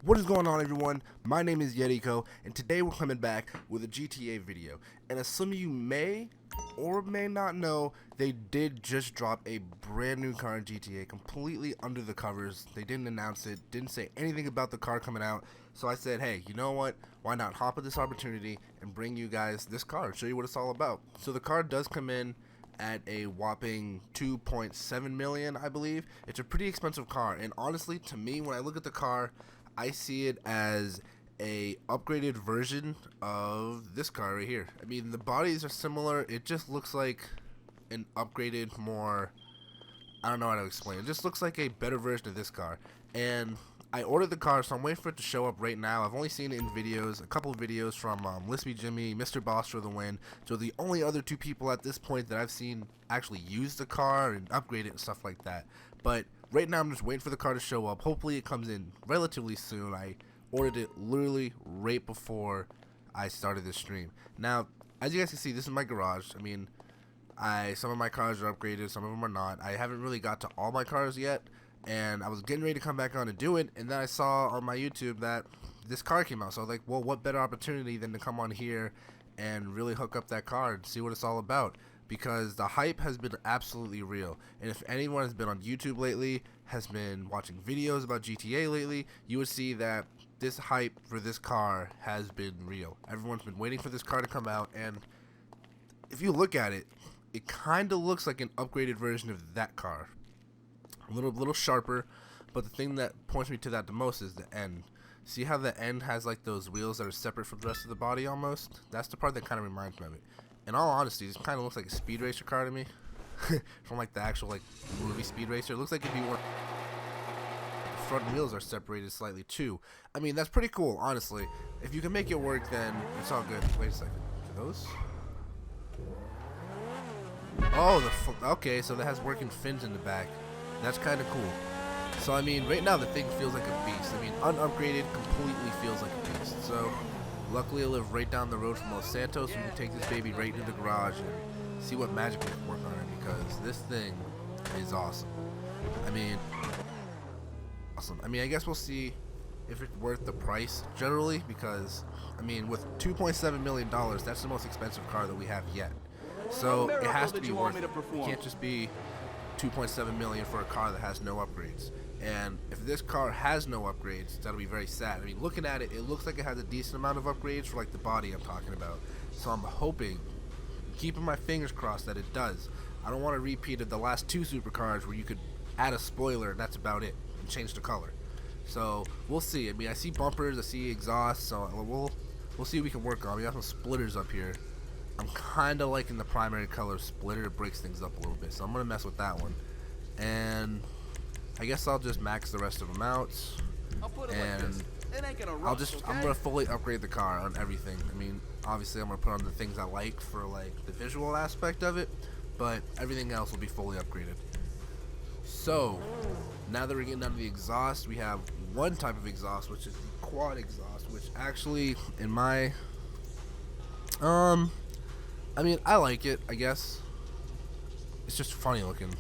What is going on, everyone? My name is Yeriko, and today we're coming back with a GTA video. And as some of you may or may not know, they did just drop a brand new car in GTA, completely under the covers. They didn't announce it, didn't say anything about the car coming out. So I said, hey, you know what? Why not hop at this opportunity and bring you guys this car and show you what it's all about. So the car does come in at a whopping 2.7 million, I believe. It's a pretty expensive car, and honestly, to me, when I look at the car, I see it as a upgraded version of this car right here. I mean, the bodies are similar. It just looks like an upgraded, more, I don't know how to explain. It just looks like a better version of this car. And I ordered the car, so I'm waiting for it to show up right now. I've only seen it in videos, a couple of videos from Lispy Jimmy, Mr. Boss for the win. So the only other two people at this point that I've seen actually use the car and upgrade it and stuff like that. But right now I'm just waiting for the car to show up. Hopefully it comes in relatively soon. I ordered it literally right before I started this stream. Now, as you guys can see, this is my garage. I mean, some of my cars are upgraded, some of them are not. I haven't really got to all my cars yet, and I was getting ready to come back on and do it, and then I saw on my YouTube that this car came out. So I was like, well, what better opportunity than to come on here and really hook up that car and see what it's all about, because the hype has been absolutely real. And if anyone has been on YouTube lately, has been watching videos about GTA lately, you would see that this hype for this car has been real. Everyone's been waiting for this car to come out, and if you look at it, it kind of looks like an upgraded version of that car. A little sharper, but the thing that points me to that the most is the end. See how the end has like those wheels that are separate from the rest of the body almost? That's the part that kind of reminds me of it. In all honesty, this kind of looks like a Speed Racer car to me. From like the actual like movie Speed Racer. It looks like it'd be one. The front wheels are separated slightly too. I mean, that's pretty cool, honestly. If you can make it work, then it's all good. Wait a second. Are those? Oh, okay, so that has working fins in the back. That's kind of cool. So, I mean, right now the thing feels like a beast. I mean, unupgraded completely feels like a beast. So, luckily I live right down the road from Los Santos. We can take this baby right into the garage and see what magic we can work on it, because this thing is awesome. I mean, awesome. I mean, I guess we'll see if it's worth the price generally, because, I mean, with $2.7 million, that's the most expensive car that we have yet. So it has to be worth it. It can't just be 2.7 million for a car that has no upgrades. And if this car has no upgrades, that'll be very sad. I mean, looking at it, it looks like it has a decent amount of upgrades for like the body I'm talking about. So I'm hoping, keeping my fingers crossed, that it does. I don't want a repeat of the last two supercars where you could add a spoiler and that's about it, and change the color. So we'll see. I mean, I see bumpers, I see exhaust, so we'll see what we can work on. We got some splitters up here. I'm kind of liking the primary color splitter. It breaks things up a little bit, so I'm gonna mess with that one. And I guess I'll just max the rest of them out, and I'm gonna fully upgrade the car on everything. I mean, obviously I'm gonna put on the things I like for like the visual aspect of it, but everything else will be fully upgraded. So now that we're getting down to the exhaust, we have one type of exhaust, which is the quad exhaust, which actually, in my I mean, I like it, I guess. It's just funny looking.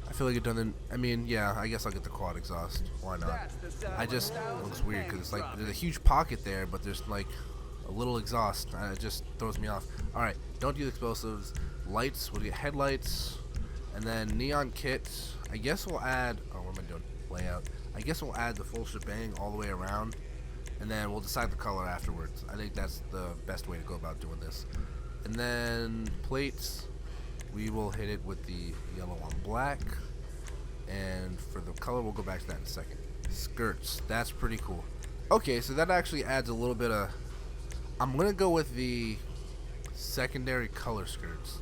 I feel like it doesn't, I mean, yeah, I guess I'll get the quad exhaust. Why not? It looks weird because it's like, there's a huge pocket there, but there's like a little exhaust. It just throws me off. Alright, don't use explosives. Lights, we'll get headlights. And then neon kit. I guess we'll add, oh, what am I doing? Layout. I guess we'll add the full shebang all the way around, and then we'll decide the color afterwards. I think that's the best way to go about doing this. And then plates, we will hit it with the yellow on black, and for the color we'll go back to that in a second. Skirts, that's pretty cool. Okay, so that actually adds a little bit of, I'm gonna go with the secondary color skirts.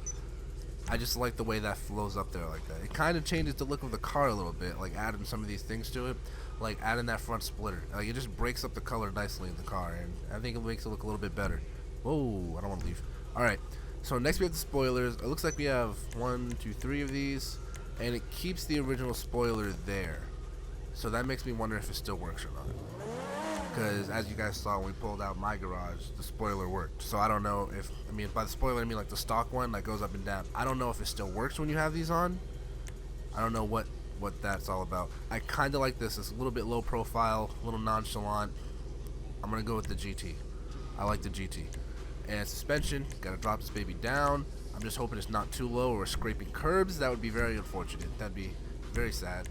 I just like the way that flows up there like that. It kind of changes the look of the car a little bit, like adding some of these things to it, like adding that front splitter. Like, it just breaks up the color nicely in the car, and I think it makes it look a little bit better. Whoa, I don't want to leave. Alright, so next we have the spoilers. It looks like we have 1, 2, 3 of these, and it keeps the original spoiler there. So that makes me wonder if it still works or not. Because as you guys saw when we pulled out my garage, the spoiler worked. So I don't know if, I mean, by the spoiler I like the stock one that goes up and down. I don't know if it still works when you have these on. I don't know what what that's all about. I kind of like this. It's a little bit low profile, a little nonchalant. I'm gonna go with the GT. I like the GT. And suspension, gotta drop this baby down. I'm just hoping it's not too low or scraping curbs. That would be very unfortunate. That'd be very sad.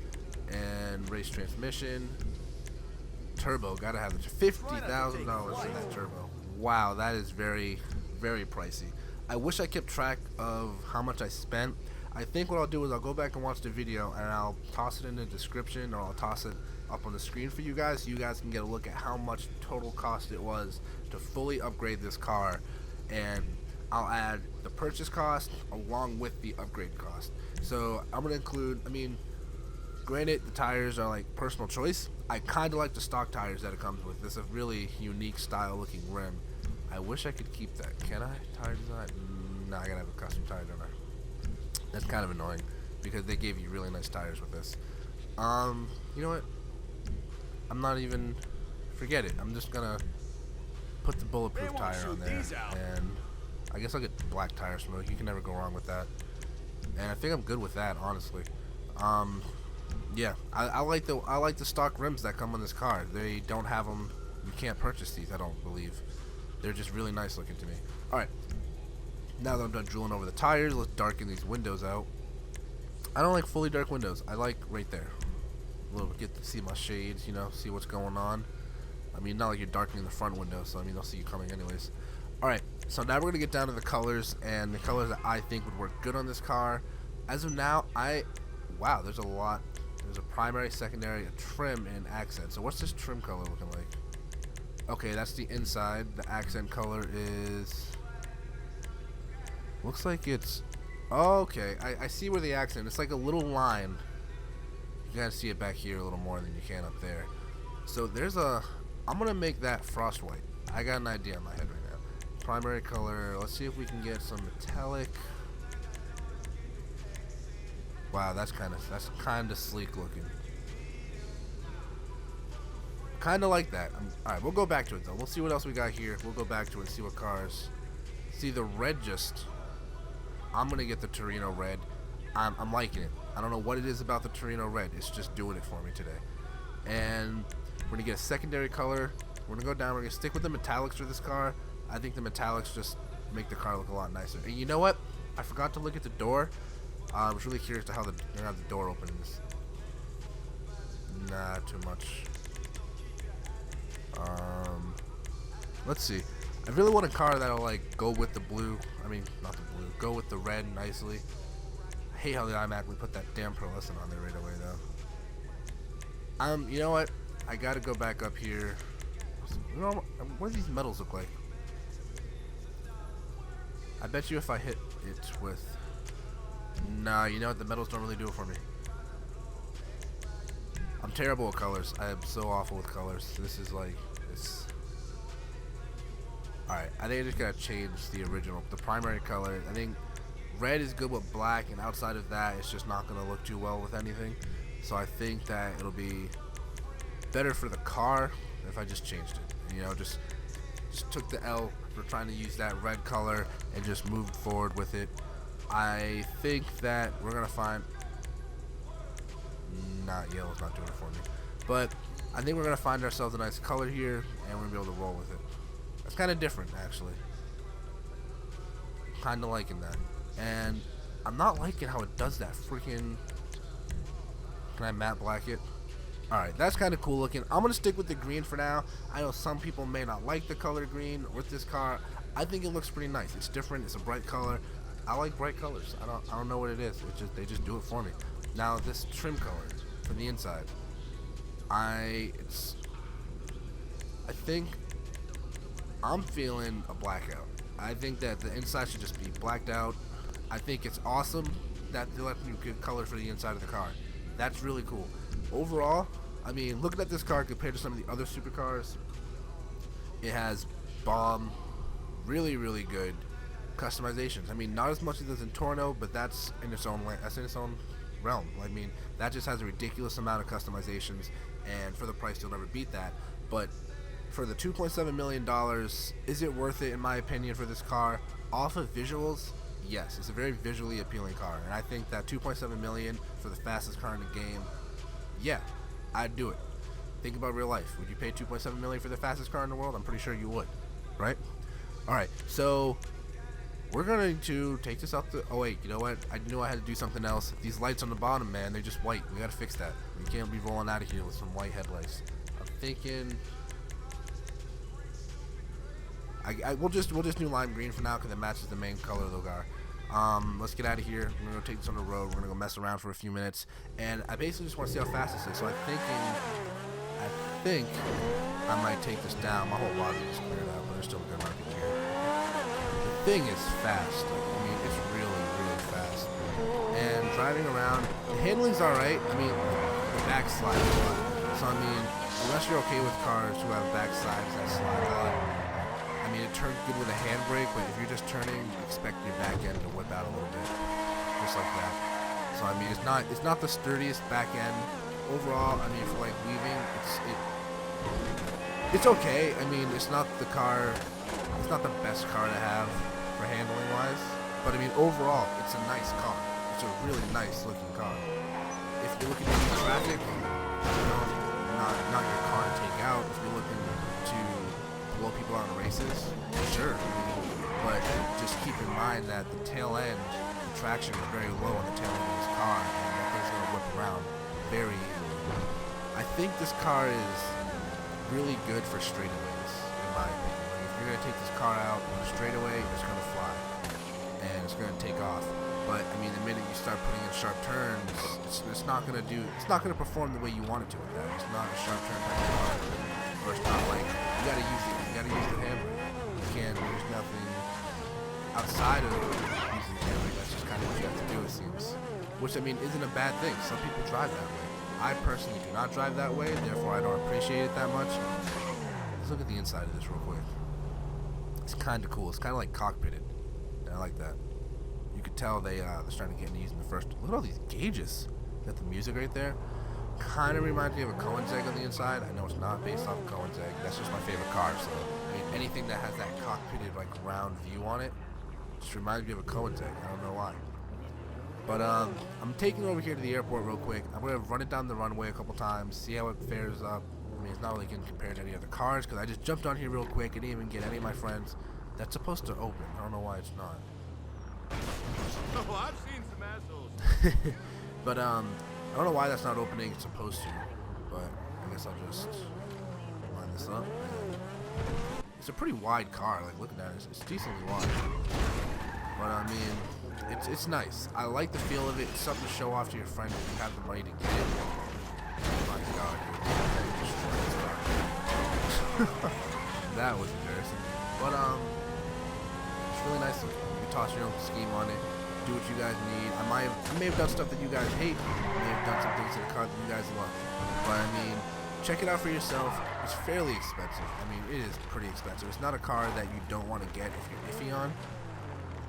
And race transmission, turbo, gotta have the $50,000 for that turbo. Wow, that is very, very pricey. I wish I kept track of how much I spent. I think what I'll do is I'll go back and watch the video and I'll toss it in the description, or I'll toss it up on the screen for you guys so you guys can get a look at how much total cost it was to fully upgrade this car. And I'll add the purchase cost along with the upgrade cost. So I'm gonna include, I mean, granted the tires are like personal choice. I kind of like the stock tires that it comes with. This is a really unique style looking rim. I wish I could keep that. Can I? Tire design? Nah, I gotta have a custom tire, don't I? That's kind of annoying because they gave you really nice tires with this. You know what? I'm not even, forget it. I'm just gonna put the bulletproof tire on there, and I guess I'll get black tire smoke. You can never go wrong with that. And I think I'm good with that, honestly. Yeah, I like the stock rims that come on this car. They don't have them. You can't purchase these, I don't believe. They're just really nice looking to me. All right. Now that I'm done drooling over the tires, let's darken these windows out. I don't like fully dark windows. I like right there. A little bit, get to see my shades, you know, see what's going on. I mean, not like you're darkening the front window, so I mean, they'll see you coming anyways. Alright, so now we're going to get down to the colors, and the colors that I think would work good on this car. As of now, wow, there's a lot. There's a primary, secondary, a trim, and accent. So what's this trim color looking like? Okay, that's the inside. The accent color is... looks like it's... okay, I see where the accent... it's like a little line. You gotta see it back here a little more than you can up there. So there's a... I'm gonna make that frost white. I got an idea in my head right now. Primary color... let's see if we can get some metallic... wow, that's kind of sleek looking. Kind of like that. Alright, we'll go back to it though. We'll see what else we got here. We'll go back to it and see what cars... see, the red just... I'm gonna get the Torino red. I'm liking it. I don't know what it is about the Torino red. It's just doing it for me today. And we're gonna get a secondary color. We're gonna go down. We're gonna stick with the metallics for this car. I think the metallics just make the car look a lot nicer. And you know what? I forgot to look at the door. I was really curious to how they're gonna have the door open in this. Nah, too much. Let's see. I really want a car that'll like go with the blue. I mean, not the blue. Go with the red nicely. I hate how they automatically put that damn pearlescent on there right away, though. You know what? I gotta go back up here. You know, what do these metals look like? I bet you if I hit it with... nah, you know what? The metals don't really do it for me. I'm terrible with colors. I am so awful with colors. This is like... it's... alright, I think I just gotta change the original, the primary color. I think red is good with black, and outside of that, it's just not gonna look too well with anything. So I think that it'll be better for the car if I just changed it. You know, just took the L for trying to use that red color and just moved forward with it. I think that we're gonna find... not yellow's not doing it for me, but I think we're gonna find ourselves a nice color here, and we're gonna be able to roll with it. It's kind of different, actually. Kind of liking that. And I'm not liking how it does that freaking... can I matte black it? Alright, that's kind of cool looking. I'm going to stick with the green for now. I know some people may not like the color green with this car. I think it looks pretty nice. It's different. It's a bright color. I like bright colors. I don't know what it is. They just do it for me. Now, this trim color for the inside. I think I'm feeling a blackout. I think that the inside should just be blacked out. I think it's awesome that they let you get color for the inside of the car. That's really cool. Overall, I mean, looking at this car compared to some of the other supercars, it has bomb, really, really good customizations. I mean, not as much as in Torino, but that's in its own realm. I mean, that just has a ridiculous amount of customizations, and for the price, you'll never beat that. But for the $2.7 million, is it worth it, in my opinion, for this car? Off of visuals, yes, it's a very visually appealing car, and I think that 2.7 million for the fastest car in the game, yeah, I'd do it. Think about real life. Would you pay 2.7 million for the fastest car in the world? I'm pretty sure you would, right? All right, so we're going to take this out the... Oh, wait, you know what? I knew I had to do something else. These lights on the bottom, man, they're just white. We got to fix that. We can't be rolling out of here with some white headlights. I'm thinking... we'll just do lime green for now because it matches the main color of the car. Let's get out of here. We're going to take this on the road. We're going to go mess around for a few minutes. And I basically just want to see how fast this is. So I think I might take this down. My whole body is cleared out, but there's still a good market here. The thing is fast. I mean, it's really, really fast. And driving around, the handling's alright. I mean, the back slides a lot. So, I mean, unless you're okay with cars who have back sides that slide a lot, I mean, it turns good with a handbrake, but if you're just turning, expect your back end to whip out a little bit. Just like that. So, I mean, it's not the sturdiest back end. Overall, I mean, for like weaving, it's okay. I mean, it's not the best car to have for handling wise, but I mean, overall, it's a nice car. It's a really nice looking car. If you're looking to use traffic, you know, not your car to take out. If you're looking to blow people out in races, sure. But just keep in mind that the tail end, the traction is very low on the tail end of this car, and that thing's gonna whip around very easily. I think this car is really good for straightaways, in my opinion. Like, if you're gonna take this car out on a straightaway, it's gonna fly and it's gonna take off. But I mean, the minute you start putting in sharp turns, it's not gonna perform the way you want it to with that. It's not a sharp turn type of car, or it's not like you gotta use the handbrake. You can't. There's nothing outside of using the handbrake. That's just kind of what you have to do, it seems. Which, I mean, isn't a bad thing. Some people drive that way. I personally do not drive that way, therefore I don't appreciate it that much. Let's look at the inside of this real quick. It's kind of cool. It's kind of like cockpitted. And I like that. You could tell they're starting to get used in the first. Look at all these gauges. Got the music right there. Kind of reminds me of a Koenigsegg on the inside. I know it's not based off of Koenigsegg. That's just my favorite car. So I mean, anything that has that cockpitted, like, round view on it just reminds me of a Koenigsegg. I don't know why. But I'm taking over here to the airport real quick. I'm gonna run it down the runway a couple times, see how it fares up. I mean, it's not really getting compared to any other cars because I just jumped on here real quick. I didn't even get any of my friends. That's supposed to open. I don't know why it's not. Oh, I've seen some assholes. But I don't know why that's not opening. It's supposed to, but I guess I'll just line this up. It's a pretty wide car. Like, looking at it, it's decently wide. But I mean, it's nice. I like the feel of it. It's something to show off to your friend if you have the money to get it. Oh my god, that was embarrassing. But it's really nice looking. You can toss your own scheme on it, do what you guys need. I may have done stuff that you guys hate. I may have done some things to the car that you guys love. But I mean, check it out for yourself. It's fairly expensive. I mean, it is pretty expensive. It's not a car that you don't want to get if you're iffy on.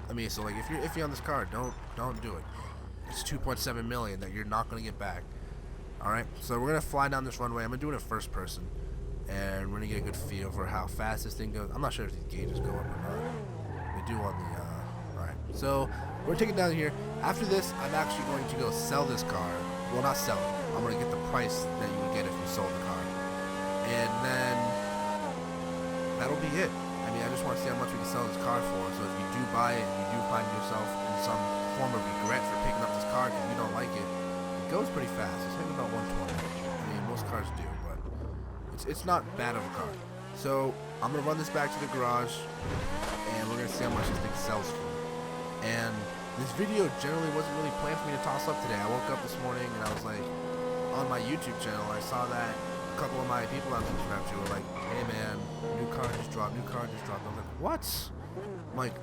I mean, so like, if you're iffy on this car, don't do it. It's 2.7 million that you're not gonna get back. All right, so we're gonna fly down this runway. I'm gonna do it in first person, and we're gonna get a good feel for how fast this thing goes. I'm not sure if these gauges go up or not. They do on the. All right, so we're gonna take it down here. After this, I'm actually going to go sell this car. Well, not sell it. I'm gonna get the price that you would get if you sold the car, and then that'll be it. I mean, I just want to see how much we can sell this car for. So if you do buy it and you do find yourself in some form of regret for picking up this car because you don't like it, it goes pretty fast. It's hitting about 120. I mean, most cars do, but it's not bad of a car. So I'm going to run this back to the garage, and we're going to see how much this thing sells for. And this video generally wasn't really planned for me to toss up today. I woke up this morning, and I was like, on my YouTube channel, I saw that a couple of my people I'm subscribed to were like, hey man, new car just dropped. I was like, what? I'm like,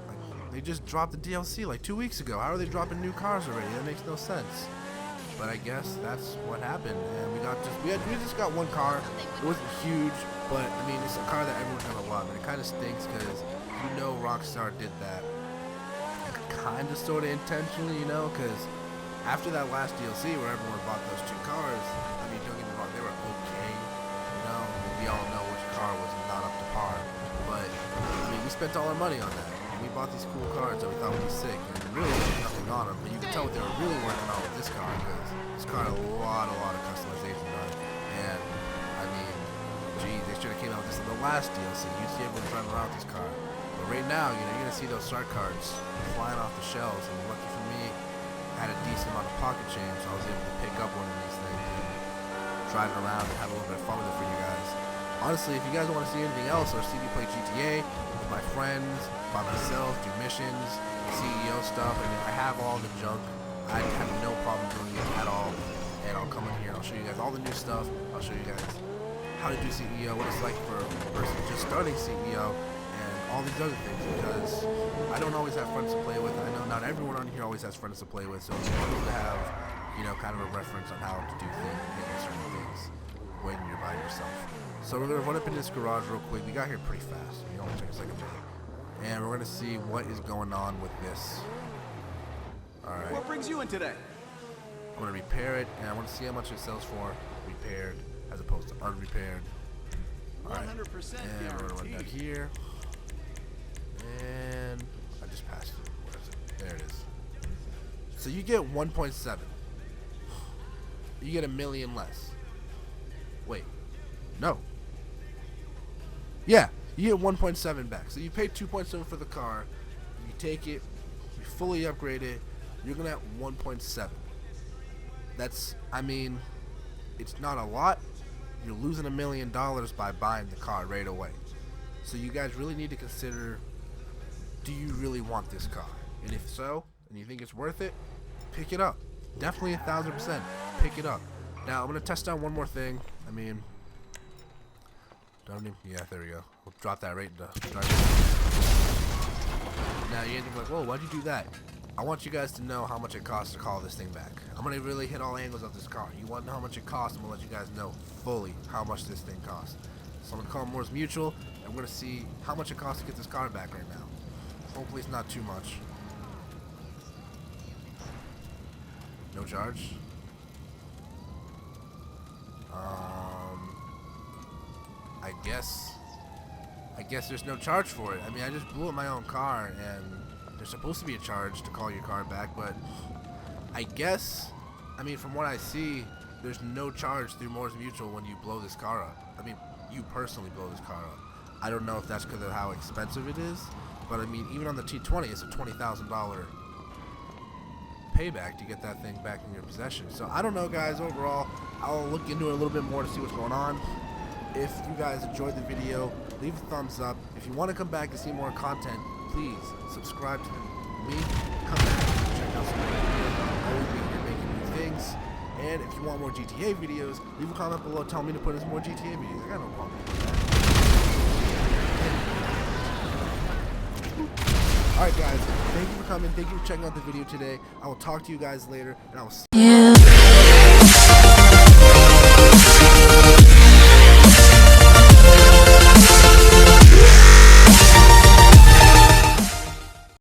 they just dropped the DLC like 2 weeks ago. How are they dropping new cars already? That makes no sense. But I guess that's what happened, and we just got one car. It wasn't huge, but I mean, it's a car that everyone's gonna love, and it kind of stinks because you know Rockstar did that kind of sort of intentionally, you know, because after that last DLC where everyone bought those two cars, I mean, don't get me wrong, they were okay, you know, we all know which car was not up to par, but I mean, we spent all our money on that. we bought these cool cars that we thought would be sick, and really there's nothing on them, but you can tell what they were really working on with this car, because this car had a lot of customization on it, and I mean, gee, they should have came out with this in the last DLC. You'd see everyone driving around with this car, but right now, you know, you're gonna see those start cards flying off the shelves, and lucky for me, I had a decent amount of pocket change, so I was able to pick up one of these things and drive it around and have a little bit of fun with it for you guys. Honestly, if you guys want to see anything else or see me play GTA with my friends, by myself, do missions, CEO stuff, I mean, I have all the junk. I have no problem doing it at all. And I'll come in here, I'll show you guys all the new stuff. I'll show you guys how to do CEO, what it's like for a person just starting CEO, and all these other things, because I don't always have friends to play with. I know not everyone on here always has friends to play with, so it's cool to have, you know, kind of a reference on how to do things, certain things when you're by yourself. So we're going to run up in this garage real quick. We got here pretty fast. You know, take a second, and we're going to see what is going on with this. Alright. What brings you in today? I'm going to repair it, and I want to see how much it sells for repaired as opposed to unrepaired. Alright, and we're going to run down here. And I just passed it. Where is it? There it is. So you get 1.7. You get $1 million less. Wait. No. Yeah, you get 1.7 back. So you pay 2.7 for the car. You take it, you fully upgrade it, you're gonna have 1.7. That's, I mean, it's not a lot. You're losing $1 million by buying the car right away. So you guys really need to consider, do you really want this car? And if so, and you think it's worth it, pick it up. Definitely 1,000%. Pick it up. Now I'm gonna test out one more thing. I mean, yeah, there we go. We'll drop that right into start. Now you're like, whoa, why'd you do that? I want you guys to know how much it costs to call this thing back. I'm gonna really hit all angles of this car. You want to know how much it costs? I'm gonna let you guys know fully how much this thing costs. So I'm gonna call Moore's Mutual, and we're gonna see how much it costs to get this car back right now. Hopefully it's not too much. No charge. I guess there's no charge for it. I mean, I just blew up my own car, and there's supposed to be a charge to call your car back, but I guess, I mean, from what I see, there's no charge through Moore's Mutual when you blow this car up. I mean, you personally blow this car up. I don't know if that's because of how expensive it is, but I mean, even on the T20, it's a $20,000 payback to get that thing back in your possession. So I don't know, guys. Overall, I'll look into it a little bit more to see what's going on. If you guys enjoyed the video, leave a thumbs up. If you want to come back and see more content, please subscribe to me. Come back and check out some more videos. I will be here making new things. And if you want more GTA videos, leave a comment below telling me to put in some more GTA videos. I got no problem with that. Alright guys, thank you for coming. Thank you for checking out the video today. I will talk to you guys later, and I will see you.